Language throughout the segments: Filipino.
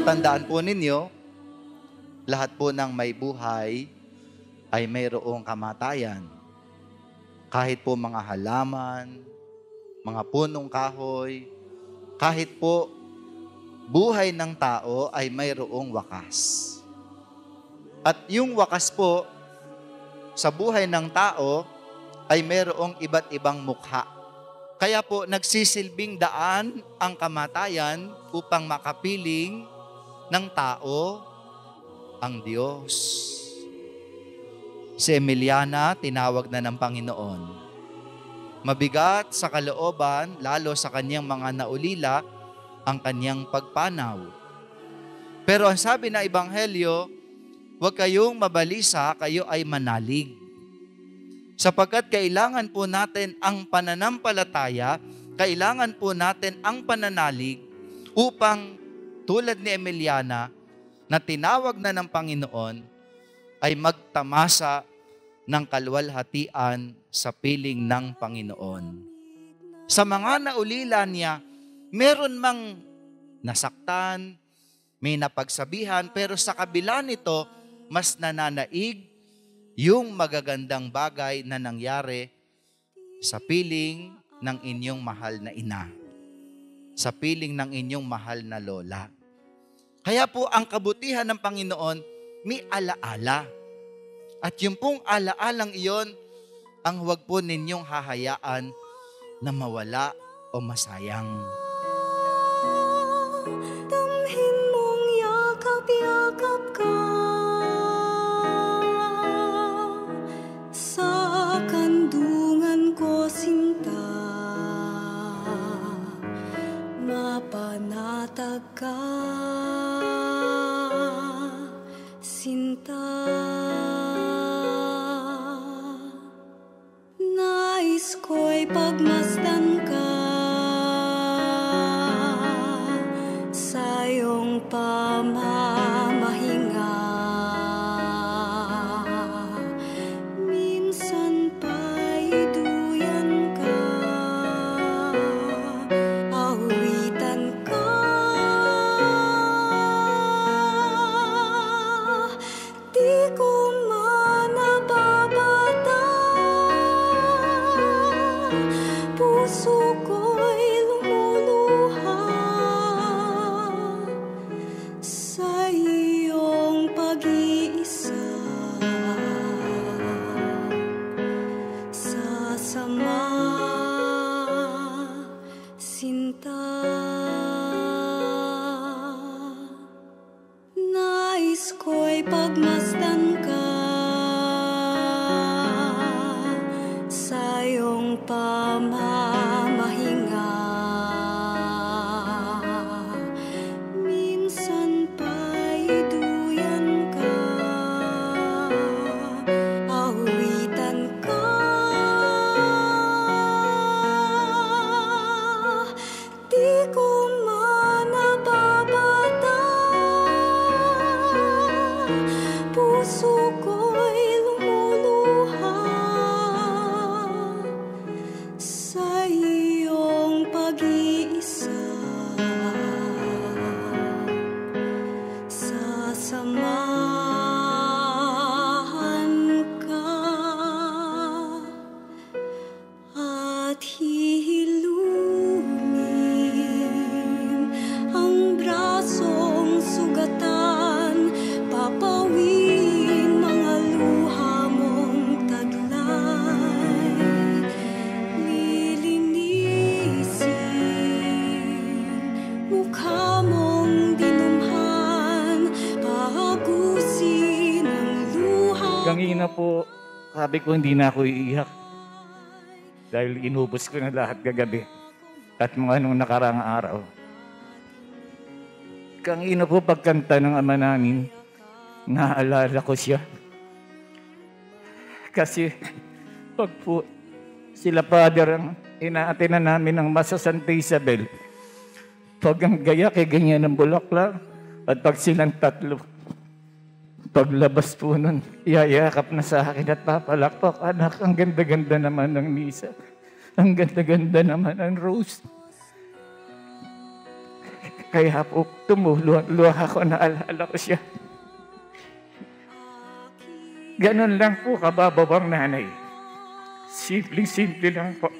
Tandaan po ninyo, lahat po ng may buhay ay mayroong kamatayan. Kahit po mga halaman, mga punong kahoy, kahit po buhay ng tao ay mayroong wakas. At yung wakas po sa buhay ng tao ay mayroong iba't ibang mukha. Kaya po nagsisilbing daan ang kamatayan upang makapiling ng tao ang Diyos. Si Emiliana, tinawag na ng Panginoon. Mabigat sa kalooban, lalo sa kanyang mga naulila, ang kanyang pagpanaw. Pero ang sabi ng Ebanghelyo, huwag kayong mabalisa, kayo ay manalig. Sapagkat kailangan po natin ang pananampalataya, kailangan po natin ang pananalig upang tulad ni Emiliana na tinawag na ng Panginoon ay magtamasa ng kalwalhatian sa piling ng Panginoon. Sa mga naulila niya, meron mang nasaktan, may napagsabihan, pero sa kabila nito, mas nananaig yung magagandang bagay na nangyari sa piling ng inyong mahal na ina, sa piling ng inyong mahal na lola. Kaya po ang kabutihan ng Panginoon, may alaala. At yung pong alaalang iyon, ang huwag po ninyong hahayaan na mawala o masayang. Damhin mong yakap-yakap ka sa kandungan ko, sinta. Mapanatag ka, sinta. Nais ko'y pagmasdan ka sa iyong pamamahinga. Minsan pa'y duyan ka, awitan ka. Di ko man nababata, puso ko'y lumuluha sa iyong pag-iisa. Sasama, sinta. Nais ko'y pagmasdan ka sa iyong pamamahinga. Minsan pa'y duyan ka, awitan ka. Di ko man nababata, puso ko'y lumuluha sa iyong pag-iisa. Sasamahan ka at hihilumin ang brasong sugatan, papawin mga luha mong taglay, lilinisin mukha mong dinumhan, pahagusin ang luha. Kanina po, sabi ko hindi na ako iiyak. Dahil inubos ko na lahat kagabi at mga nung nakarang araw. Kanina po pagkanta ng ama namin, naalala ko siya. Kasi pag po sila Father ang inaatinan namin ng Masa Santa Isabel, pag ang gaya kay ganyan ng bulaklak, at pag silang tatlo, paglabas po nun, iyayakap na sa akin at papalakpak, anak, ang ganda-ganda naman ng misa. Ang ganda-ganda naman ng rose. Kaya po tumuluha ako, naalala ko siya. Ganon lang po kababawang nanay. Simple lang po.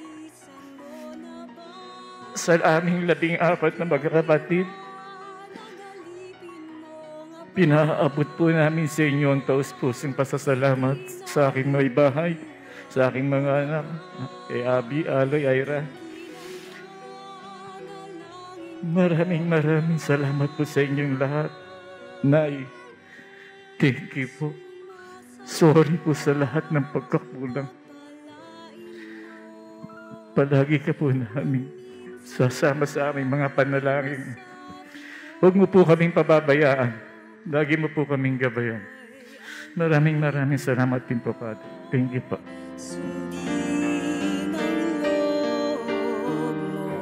Sa aming 14 na magkakapatid, pinaabot po namin sa inyo ang taus-pusong pasasalamat sa aking may bahay, sa aking mga anak, kay Abby, Aloy, Ira. Maraming salamat po sa inyong lahat. Nay, thank you po. Sorry po sa lahat ng pagkakulang. Palagi ka po namin sasama sa aming mga panalangin. Huwag mo po kaming pababayaan. Lagi mo po kaming gabayan. Maraming salamat din po, Padre. Thank you po. Sundin ang loob mo,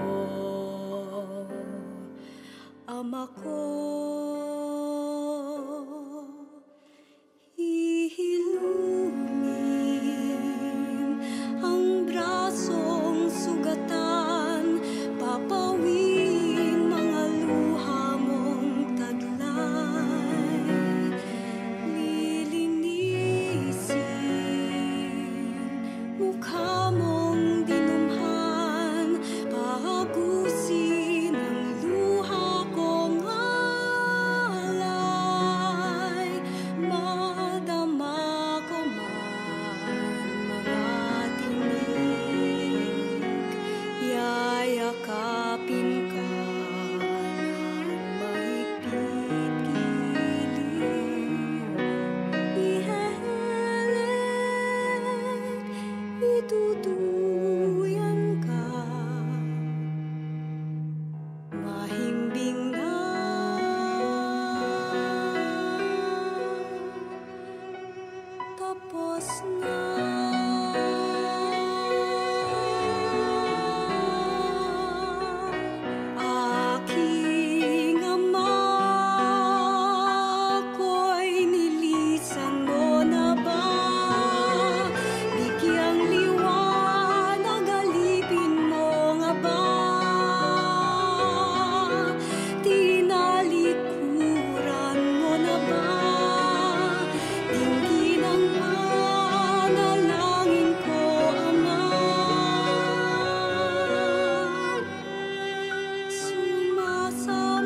Ama ko. Hihilumin ang brasong sugatan, papawin mga luha mong taglay, lilinisin mukha mong dinumhan, pahagusin ang luha kong alay, madama ko man mga tinig, yayakapin ka ng mahigpit giliw, ihehelet, itutuyan ka, mahimbing na tapos na. Aking Ama, ako'y nilisan mo na ba? Bigyang liwanag, alipin mo nga ba? Tinalikuran mo na ba? Dinggin ang panalangin ko, Ama.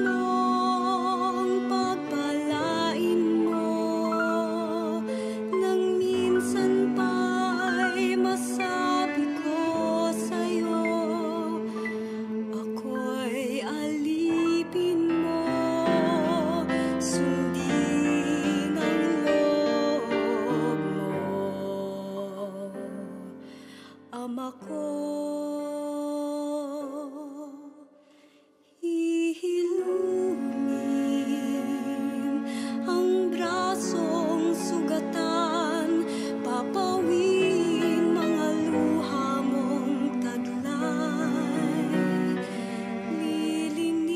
Sumasamong pagpalain mo, nang minsan pa'y masabi ko sa'yo, ako'y alipin mo, sundin ang loob mo, Ama ko. Hihilumin ang brasong sugatan, papawin mga luha mong taglay, lilinisin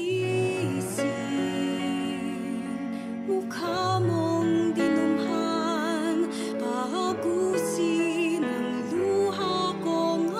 mukha mong dinumhan, pahagusin ang luha kong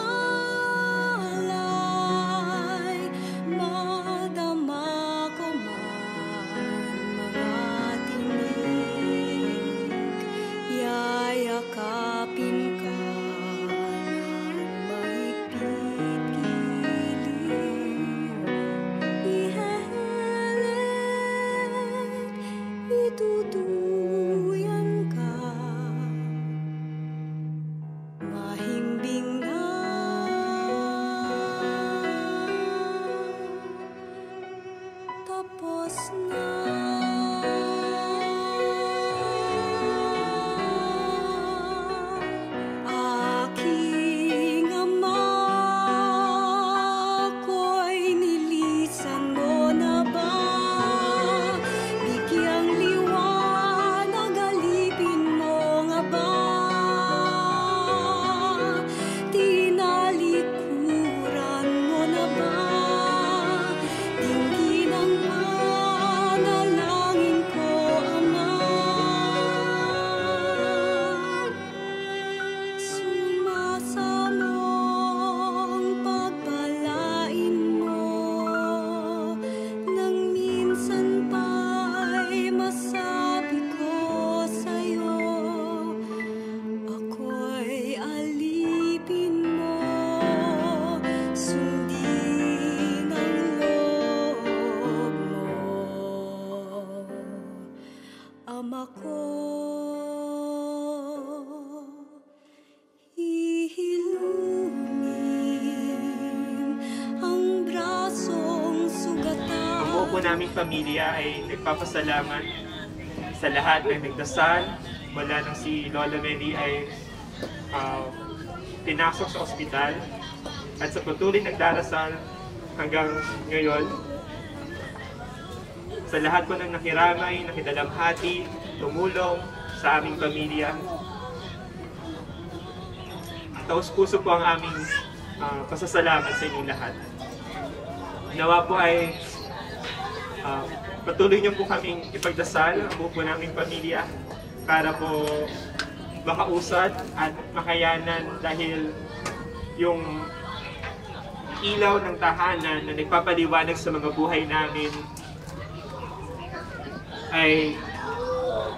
po naming pamilya ay nagpapasalamat sa lahat ng nagdasal mula nang si Lola Mary ay pinasok sa ospital at sa patuloy nagdarasal hanggang ngayon. Sa lahat po ng nakiramay, nakidalamhati, tumulong sa aming pamilya. Taos-puso po ang aming pasasalamat sa inyong lahat. Nawa po ay patuloy niyo po kaming ipagdasal ang buo po naming pamilya para po makausad at makayanan dahil yung ilaw ng tahanan na nagpapaliwanag sa mga buhay namin ay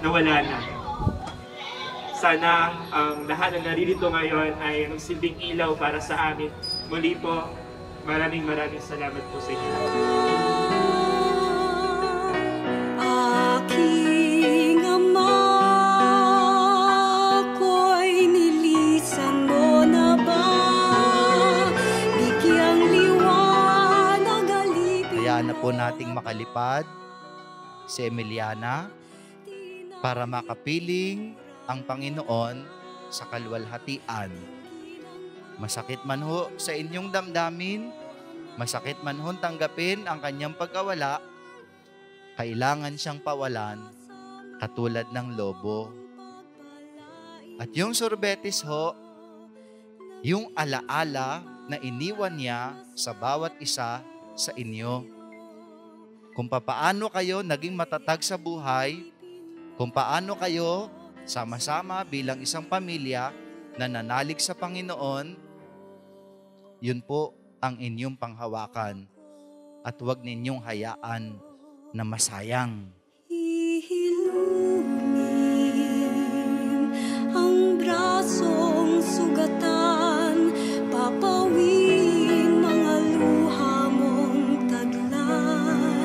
nawala na. Sana ang lahat na naririto ngayon ay magsilbing ilaw para sa amin. Muli po, maraming salamat po sa inyo. Aking Ama, ko'y nilisan mo na ba? Bigyang liwanag alipin. Hayaan na po nating makalipad si Emiliana para makapiling ang Panginoon sa kaluwalhatian. Masakit man ho sa inyong damdamin, masakit man ho tanggapin ang kanyang pagkawala, kailangan siyang pawalan katulad ng lobo. At yung sorbetes ho, yung alaala na iniwan niya sa bawat isa sa inyo. Kung paano kayo naging matatag sa buhay, kung paano kayo sama-sama bilang isang pamilya na nanalig sa Panginoon, yun po ang inyong panghawakan. At huwag ninyong hayaan na masayang. Ihilungin ang brasong sugatan, papawin mga luha mong taglay.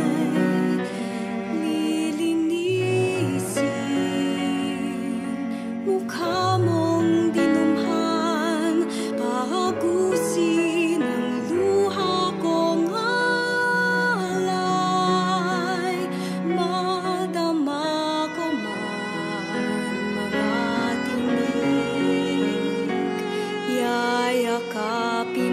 Lilinisin mukha mong dinumhan, pahagusin ang luha kong alay. Madama ko man mga tinig, yayakapin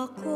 ako